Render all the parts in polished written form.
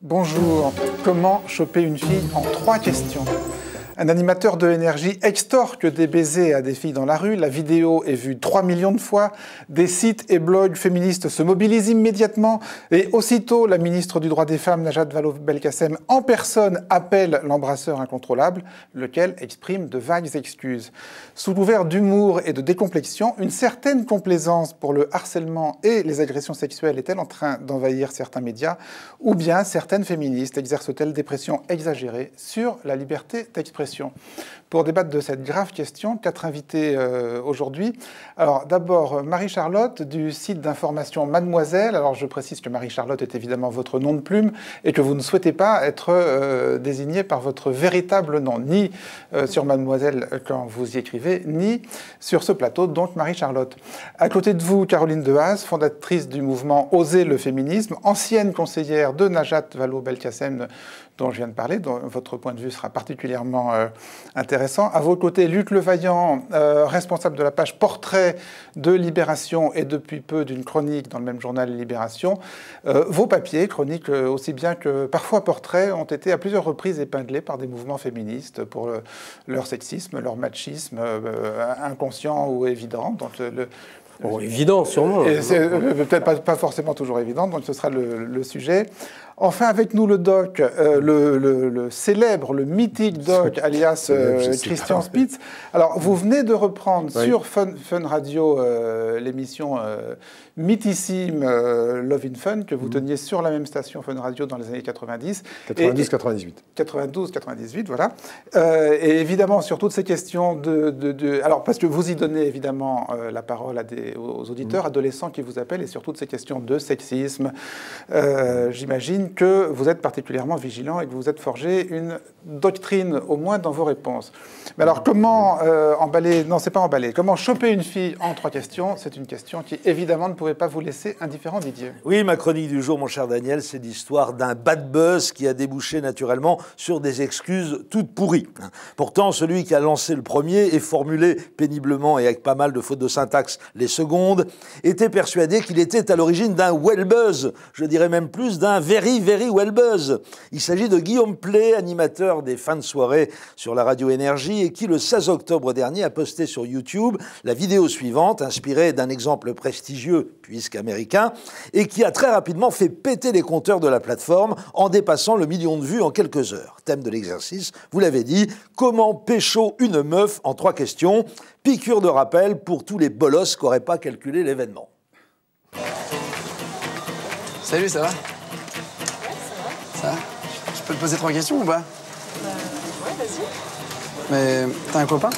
Bonjour. Comment choper une fille en 3 questions? Un animateur de énergie extorque des baisers à des filles dans la rue. La vidéo est vue 3 millions de fois. Des sites et blogs féministes se mobilisent immédiatement. Et aussitôt, la ministre du droit des femmes, Najat Vallaud-Belkacem, en personne, appelle l'embrasseur incontrôlable, lequel exprime de vagues excuses. Sous couvert d'humour et de décomplexion, une certaine complaisance pour le harcèlement et les agressions sexuelles est-elle en train d'envahir certains médias? Ou bien certaines féministes exercent-elles des pressions exagérées sur la liberté d'expression? Pour débattre de cette grave question, 4 invités aujourd'hui. Alors d'abord, Marie-Charlotte du site d'information Mademoiselle. Alors je précise que Marie-Charlotte est évidemment votre nom de plume et que vous ne souhaitez pas être désignée par votre véritable nom, ni sur Mademoiselle quand vous y écrivez, ni sur ce plateau, donc Marie-Charlotte. À côté de vous, Caroline Dehaze, fondatrice du mouvement Oser le féminisme, ancienne conseillère de Najat Vallaud-Belkacem, dont je viens de parler, dont votre point de vue sera particulièrement intéressant. À vos côtés, Luc Levaillant, responsable de la page Portrait de Libération et depuis peu d'une chronique dans le même journal Libération. Vos papiers, chroniques aussi bien que parfois portraits, ont été à plusieurs reprises épinglés par des mouvements féministes pour leur sexisme, leur machisme inconscient ou évident. Donc, bon, évident, sûrement. Peut-être pas forcément toujours évident, donc ce sera le sujet. Enfin, avec nous, le doc, le célèbre, le mythique doc, alias Christian Spitz. Alors, vous venez de reprendre sur Fun Radio l'émission mythissime Love in Fun, que vous teniez sur la même station Fun Radio dans les années 90. 92-98. 92-98, voilà. Et évidemment, sur toutes ces questions alors, parce que vous y donnez évidemment la parole aux auditeurs adolescents qui vous appellent, et sur toutes ces questions de sexisme, j'imagine que vous êtes particulièrement vigilant et que vous êtes forgé une doctrine, au moins dans vos réponses. Mais alors, comment emballer... Non, c'est pas emballer. Comment choper une fille en 3 questions? C'est une question qui, évidemment, ne pouvait pas vous laisser indifférent, Didier. Oui, ma chronique du jour, mon cher Daniel, c'est l'histoire d'un bad buzz qui a débouché naturellement sur des excuses toutes pourries. Pourtant, celui qui a lancé le premier et formulé péniblement et avec pas mal de fautes de syntaxe les secondes, était persuadé qu'il était à l'origine d'un well buzz, je dirais même plus d'un very well buzz. Il s'agit de Guillaume Pley, animateur des fins de soirée sur la radio Énergie et qui, le 16 octobre dernier, a posté sur YouTube la vidéo suivante, inspirée d'un exemple prestigieux, puisqu'américain, et qui a très rapidement fait péter les compteurs de la plateforme en dépassant le 1 million de vues en quelques heures. Thème de l'exercice, vous l'avez dit, comment pécho une meuf en 3 questions. Piqûre de rappel pour tous les bolosses qui n'auraient pas calculé l'événement. Salut, ça va? Ça va? Je peux te poser 3 questions ou pas? Ouais, vas-y. Mais t'as un copain?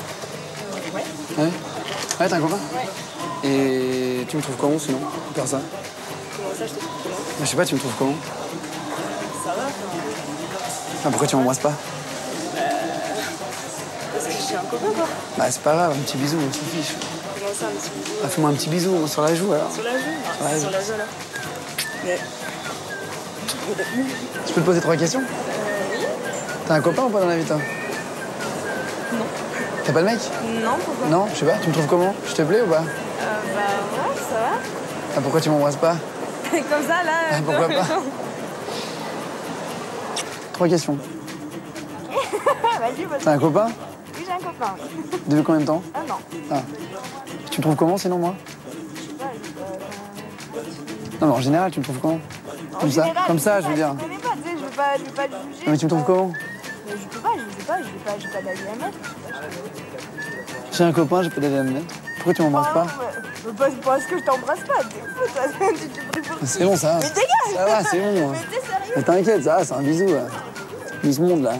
Ouais. Ouais, t'as un copain? Ouais. Et tu me trouves comment sinon, pour faire ça? Comment ça, je te trouve comment? Je sais pas, tu me trouves comment? Ça va, Ah, pourquoi tu m'embrasses pas? parce que j'ai un copain, quoi. Bah, c'est pas grave, un petit bisou, on s'en fiche. Comment ça, un petit bisou? Ah, fais-moi un petit bisou sur la joue alors. Sur la joue? Sur la joue. Sur la joue, là. Mais... Je peux te poser 3 questions? Oui. T'as un copain ou pas dans la vie, toi? Non. T'as pas de mec? Non, pourquoi? Non, je sais pas, tu me trouves comment? Je te plais ou pas? Bah, ouais, ça va. Ah, pourquoi tu m'embrasses pas? Comme ça, là... Ah, pourquoi pas? 3 questions. Vas-y, vas-y. T'as un copain? Oui, j'ai un copain. Depuis combien de temps? Ah non. Ah. Tu me trouves comment sinon, moi? Je sais pas, Non, mais en général, tu me trouves comment? Comme ça, je veux dire. Je connais pas, tu sais, je veux pas te juger. Non, mais tu me trouves comment? Mais je peux pas, je sais pas, j'ai pas d'avis à mettre. J'ai un copain, j'ai pas d'avis à me mettre. Pourquoi tu m'embrasses pas? Parce que je t'embrasse pas, t'es fou, toi. Tu te pries pour qui? C'est bon, ça va. Mais dégage! Ça va, c'est bon. Mais t'es sérieux? Mais t'inquiète, ça va, c'est un bisou, là. Bisou monde, là.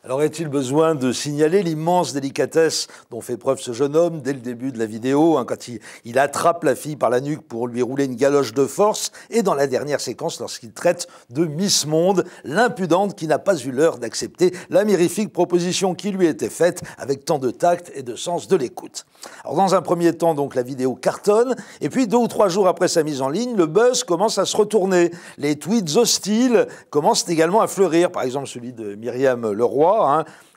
Alors, est-il besoin de signaler l'immense délicatesse dont fait preuve ce jeune homme dès le début de la vidéo, quand il attrape la fille par la nuque pour lui rouler une galoche de force, et dans la dernière séquence, lorsqu'il traite de Miss Monde, l'impudente qui n'a pas eu l'heure d'accepter la mirifique proposition qui lui était faite avec tant de tact et de sens de l'écoute. Alors, dans un premier temps, donc, la vidéo cartonne, et puis 2 ou 3 jours après sa mise en ligne, le buzz commence à se retourner. Les tweets hostiles commencent également à fleurir, par exemple celui de Myriam Leroy,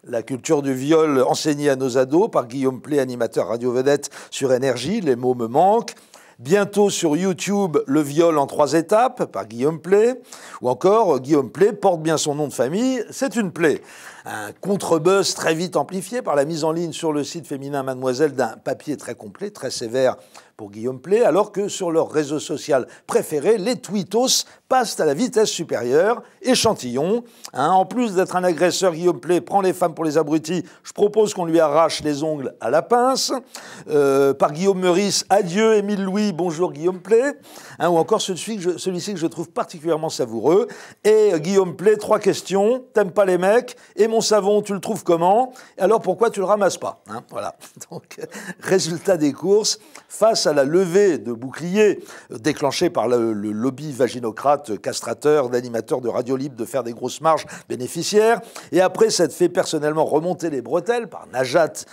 la culture du viol enseignée à nos ados par Guillaume Pley, animateur radio-vedette sur Énergie, les mots me manquent. Bientôt sur YouTube, Le viol en 3 étapes par Guillaume Play. Ou encore, Guillaume Play porte bien son nom de famille, c'est une plaie. Un contre-buzz très vite amplifié par la mise en ligne sur le site féminin Mademoiselle d'un papier très complet, très sévère pour Guillaume Play, alors que sur leur réseau social préféré, les tweetos passent à la vitesse supérieure, échantillon. En plus d'être un agresseur, Guillaume Play prend les femmes pour les abrutis. Je propose qu'on lui arrache les ongles à la pince. Par Guillaume Meurice, adieu Émile Louis, bonjour Guillaume Play. Ou encore celui-ci que je trouve particulièrement savoureux. Et Guillaume Play, 3 questions. T'aimes pas les mecs? Et mon savon, tu le trouves comment? Alors pourquoi tu le ramasses pas? Voilà. Donc, résultat des courses, face à la levée de boucliers déclenchée par le lobby vaginocrate castrateur d'animateurs de radio libre de faire des grosses marges bénéficiaires, et après s'être fait personnellement remonter les bretelles par Najat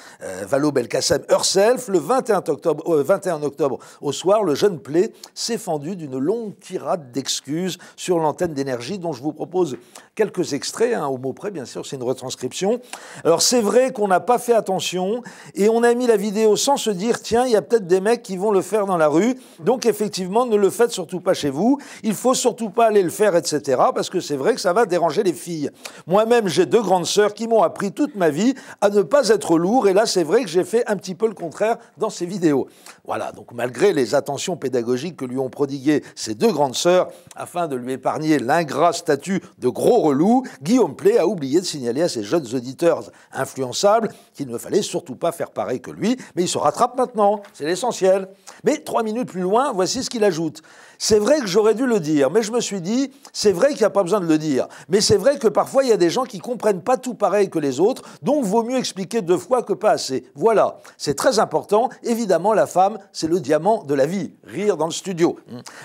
Vallaud-Belkacem herself, le 21 octobre au soir, le jeune Play s'est fendu d'une longue tirade d'excuses sur l'antenne d'Énergie, dont je vous propose quelques extraits, au mot près, bien sûr, c'est une retranscription. Alors, c'est vrai qu'on n'a pas fait attention et on a mis la vidéo sans se dire, tiens, il y a peut-être des mecs qui vont le faire dans la rue, donc effectivement, ne le faites surtout pas chez vous, il faut surtout pas aller le faire, etc., parce que c'est vrai que ça va déranger les filles. Moi-même, j'ai 2 grandes sœurs qui m'ont appris toute ma vie à ne pas être lourd, et là, c'est vrai que j'ai fait un petit peu le contraire dans ces vidéos. Voilà, donc malgré les attentions pédagogiques que lui ont prodiguées ces 2 grandes sœurs, afin de lui épargner l'ingrat statut de gros relou, Guillaume Play a oublié de signaler à ses jeunes auditeurs influençables qu'il ne fallait surtout pas faire pareil que lui, mais il se rattrape maintenant, c'est l'essentiel. Mais 3 minutes plus loin, voici ce qu'il ajoute. C'est vrai que j'aurais dû le dire, mais je me suis dit, c'est vrai qu'il n'y a pas besoin de le dire. Mais c'est vrai que parfois, il y a des gens qui ne comprennent pas tout pareil que les autres, donc vaut mieux expliquer 2 fois que pas assez. Voilà, c'est très important. Évidemment, la femme, c'est le diamant de la vie. Rire dans le studio.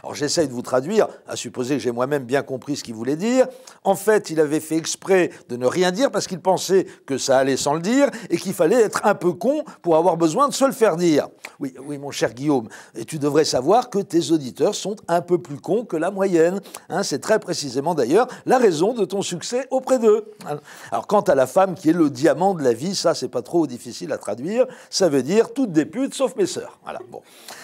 Alors j'essaye de vous traduire, à supposer que j'ai moi-même bien compris ce qu'il voulait dire. En fait, il avait fait exprès de ne rien dire parce qu'il pensait que ça allait sans le dire et qu'il fallait être un peu con pour avoir besoin de se le faire dire. Oui, mon cher Guillaume, et tu devrais savoir que tes auditeurs sont un peu plus cons que la moyenne. C'est très précisément d'ailleurs la raison de ton succès auprès d'eux. Alors quant à la femme qui est le diamant de la vie, ça c'est pas trop difficile à traduire, ça veut dire toutes des putes sauf mes sœurs. Voilà, bon.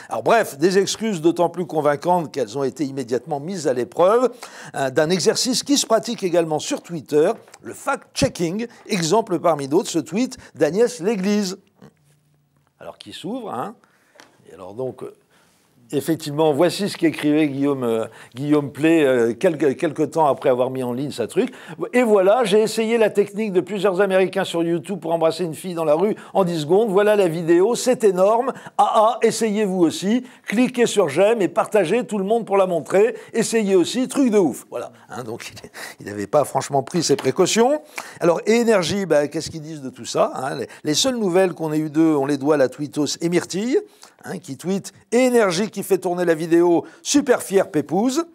Alors bref, des excuses d'autant plus convaincantes qu'elles ont été immédiatement mises à l'épreuve d'un exercice qui se pratique également sur Twitter, le fact-checking, exemple parmi d'autres, ce tweet d'Agnès Léglise. Alors qui s'ouvre, Et alors donc... Effectivement, voici ce qu'écrivait Guillaume Play quelque temps après avoir mis en ligne sa truc. Et voilà, j'ai essayé la technique de plusieurs Américains sur YouTube pour embrasser une fille dans la rue en 10 secondes. Voilà la vidéo, c'est énorme. Essayez vous aussi. Cliquez sur j'aime et partagez tout le monde pour la montrer. Essayez aussi, truc de ouf. Voilà. Donc il n'avait pas franchement pris ses précautions. Alors, Énergie, qu'est-ce qu'ils disent de tout ça, Les seules nouvelles qu'on ait eues d'eux, on les doit à la tweetos et Myrtille, qui tweet Énergie qui fait tourner la vidéo, super fier Pépouze.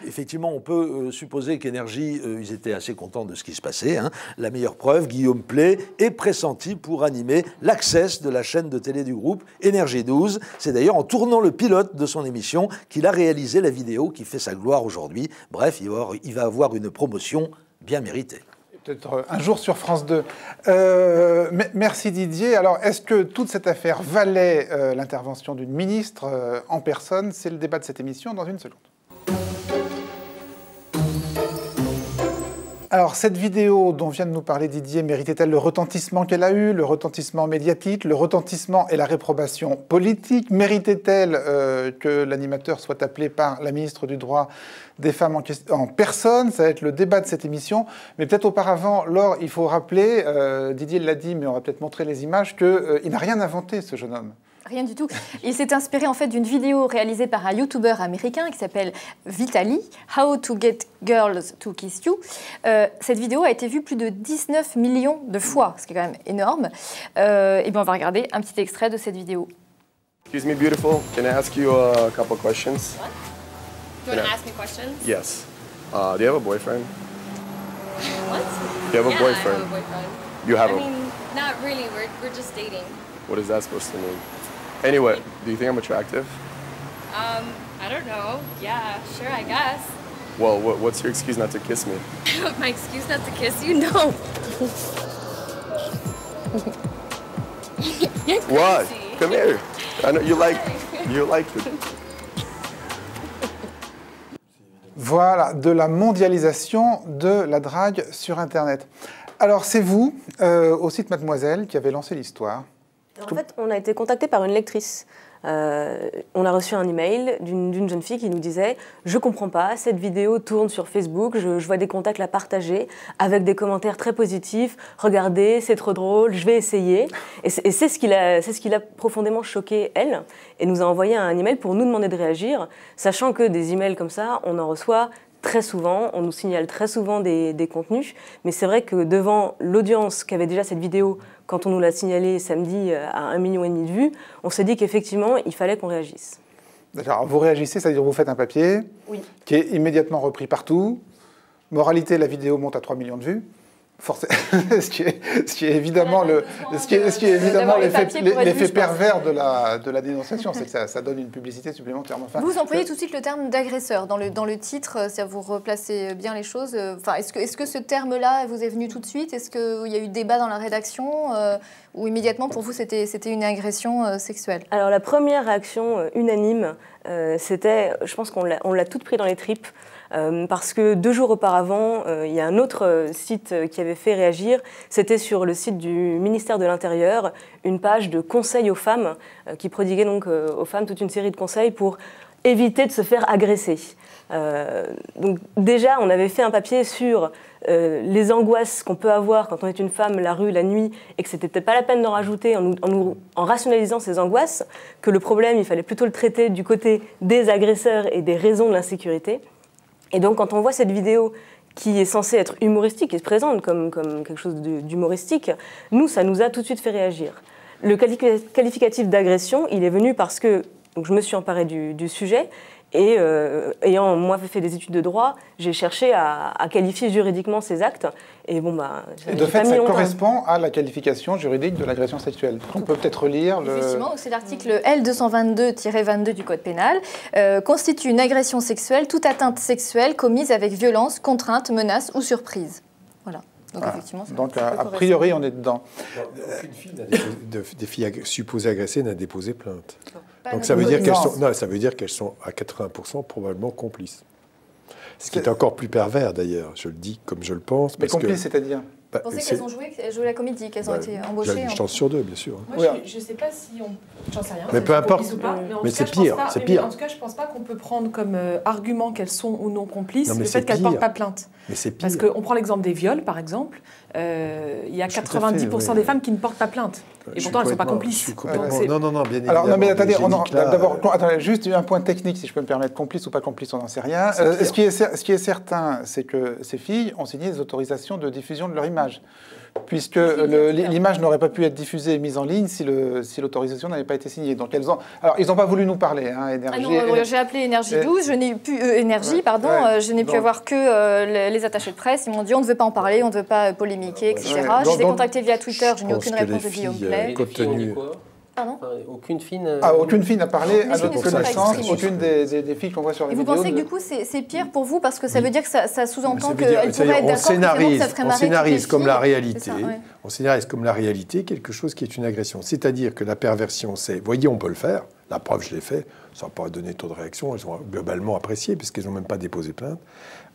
Effectivement, on peut supposer qu'Énergie, ils étaient assez contents de ce qui se passait. La meilleure preuve, Guillaume Play est pressenti pour animer l'Access de la chaîne de télé du groupe Énergie 12. C'est d'ailleurs en tournant le pilote de son émission qu'il a réalisé la vidéo qui fait sa gloire aujourd'hui. Bref, il va avoir une promotion bien méritée. Peut-être un jour sur France 2. Merci Didier. Alors, est-ce que toute cette affaire valait l'intervention d'une ministre en personne? C'est le débat de cette émission dans une seconde. Alors, cette vidéo dont vient de nous parler Didier, méritait-elle le retentissement qu'elle a eu, le retentissement médiatique, le retentissement et la réprobation politique? Méritait-elle que l'animateur soit appelé par la ministre du Droit des Femmes en personne? Ça va être le débat de cette émission. Mais peut-être auparavant, Laure, il faut rappeler, Didier l'a dit, mais on va peut-être montrer les images, qu'il n'a rien inventé, ce jeune homme. Rien du tout. Il s'est inspiré en fait d'une vidéo réalisée par un YouTuber américain qui s'appelle Vitaly, How to Get Girls to Kiss You. Cette vidéo a été vue plus de 19 millions de fois, ce qui est quand même énorme. Et bien on va regarder un petit extrait de cette vidéo. Excuse me, beautiful. Can I ask you a couple questions? What? You want to ask me questions? Yes. Do you have a boyfriend? What? Do you have a boyfriend? I have a boyfriend. You have I mean, not really. We're just dating. What is that supposed to mean? Anyway, do you think I'm attractive? I don't know. Yeah, sure, I guess. Well, what's your excuse not to kiss me? My excuse not to kiss you? No. You're crazy. What? Come here. I know you like it. Voilà, de la mondialisation de la drague sur Internet. Alors, c'est vous, au site Mademoiselle, qui avez lancé l'histoire. En fait, on a été contacté par une lectrice. On a reçu un email d'une jeune fille qui nous disait « Je comprends pas, cette vidéo tourne sur Facebook, je vois des contacts la partager avec des commentaires très positifs. Regardez, c'est trop drôle, je vais essayer. » Et c'est ce qui l'a profondément choquée, elle, et nous a envoyé un email pour nous demander de réagir, sachant que des emails comme ça, on en reçoit très souvent, on nous signale très souvent des contenus, mais c'est vrai que devant l'audience qu'avait déjà cette vidéo, quand on nous l'a signalé samedi à 1,5 million de vues, on s'est dit qu'effectivement, il fallait qu'on réagisse. D'accord, vous réagissez, c'est-à-dire vous faites un papier qui est immédiatement repris partout. Moralité, la vidéo monte à 3 millions de vues. Ce qui est évidemment l'effet pervers de la dénonciation, c'est que ça donne une publicité supplémentaire. Enfin, vous employez tout de suite le terme d'agresseur dans le titre, vous replacez bien les choses. Enfin, est-ce que ce terme-là vous est venu tout de suite? Est-ce qu'il y a eu débat dans la rédaction ou immédiatement pour vous c'était une agression sexuelle? Alors la première réaction unanime, c'était, je pense qu'on l'a toute pris dans les tripes. Parce que 2 jours auparavant, il y a un autre site qui avait fait réagir. C'était sur le site du ministère de l'Intérieur, une page de conseils aux femmes qui prodiguait donc aux femmes toute une série de conseils pour éviter de se faire agresser. Donc déjà, on avait fait un papier sur les angoisses qu'on peut avoir quand on est une femme la rue, la nuit, et que c'était peut-être pas la peine d'en rajouter en rationalisant ces angoisses, que le problème, il fallait plutôt le traiter du côté des agresseurs et des raisons de l'insécurité. Et donc, quand on voit cette vidéo qui est censée être humoristique et se présente comme quelque chose d'humoristique, nous, ça nous a tout de suite fait réagir. Le qualificatif d'agression, il est venu parce que donc, je me suis emparée du sujet et ayant, moi, fait des études de droit, j'ai cherché à qualifier juridiquement ces actes. Et bon, et de fait, ça correspond à la qualification juridique de l'agression sexuelle. On peut peut-être relire le... Effectivement, c'est l'article L222-22 du Code pénal. Constitue une agression sexuelle toute atteinte sexuelle commise avec violence, contrainte, menace ou surprise. Voilà. Donc, effectivement, donc a priori, on est dedans. Aucune fille des filles supposées agressées n'a déposé plainte. Donc ça veut dire qu'elles sont à 80% probablement complices. Ce qui est encore plus pervers d'ailleurs, je le dis comme je le pense. Mais complices, c'est-à-dire? Vous pensez qu'elles ont joué la comédie, qu'elles ont été embauchées? J'ai une chance sur 2, bien sûr. Moi, je ne sais pas si on... J'en sais rien. Mais peu importe. Mais c'est pire. En tout cas, je ne pense pas qu'on peut prendre comme argument qu'elles sont ou non complices le fait qu'elles ne portent pas plainte. Mais c'est pire. Parce qu'on prend l'exemple des viols, par exemple. Il y a 90% des femmes qui ne portent pas plainte. Et pourtant, elles ne sont pas complices. Non, bien évidemment. Alors, non, mais attendez, d'abord, juste un point technique, si je peux me permettre, complice ou pas complice, on n'en sait rien. Ce qui est certain, c'est que ces filles ont signé des autorisations de diffusion de leur image, puisque l'image n'aurait pas pu être diffusée et mise en ligne si l'autorisation n'avait pas été signée. Donc alors ils n'ont pas voulu nous parler, hein, Énergie. Ah non, j'ai appelé Énergie 12, je n'ai pu je n'ai pu avoir que les attachés de presse. Ils m'ont dit on ne veut pas en parler, on ne veut pas polémiquer, etc. Je les ai contactés via Twitter, je n'ai aucune réponse de Guillaume Play. Pardon ? Aucune fille n'a parlé à notre connaissance, aucune des filles qu'on voit sur les vidéos. Et vous pensez que du coup c'est pire pour vous parce que ça veut dire que ça sous-entend qu'elles pourraient être d'accord, on scénarise comme la réalité. On scénarise comme la réalité quelque chose qui est une agression. C'est-à-dire que la perversion, c'est, voyez, on peut le faire. La preuve, je l'ai fait. Ça n'a pas donné taux de réaction. Elles ont globalement apprécié puisqu'elles n'ont même pas déposé plainte.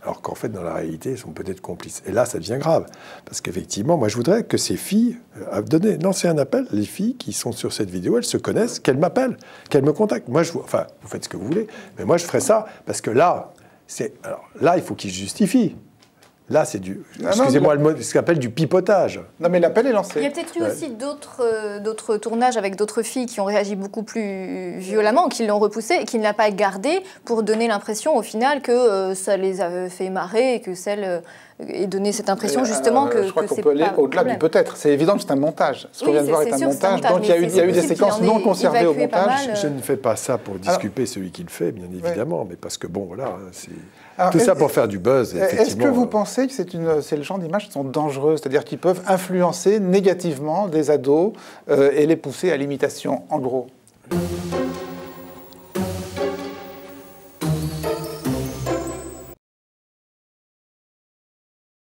Alors qu'en fait, dans la réalité, elles sont peut-être complices. Et là, ça devient grave. Parce qu'effectivement, moi, je voudrais que ces filles lancez un appel. Les filles qui sont sur cette vidéo, elles se connaissent, qu'elles m'appellent, qu'elles me contactent. Moi, vous faites ce que vous voulez. Mais moi, je ferai ça. Parce que là, il faut qu'ils se justifient. Là, c'est excusez-moi le mot, ce qu'on appelle du pipotage. Non, mais l'appel est lancé. Il y a peut-être eu aussi d'autres tournages avec d'autres filles qui ont réagi beaucoup plus violemment, qui l'ont repoussé et qui ne l'a pas gardé pour donner l'impression, au final, que ça les a fait marrer et que celle... et donner cette impression, justement, que je crois qu'on peut aller au-delà du peut-être. C'est évident que c'est un montage. Ce qu'on vient de voir est un montage. Donc, il y a eu des séquences non conservées au montage. Je ne fais pas ça pour disculper celui qui le fait, bien évidemment, mais parce que, bon, voilà, c'est... Tout ça pour faire du buzz, effectivement. Est-ce que vous pensez que c'est le genre d'images qui sont dangereuses, c'est-à-dire qui peuvent influencer négativement des ados et les pousser à l'imitation, en gros ?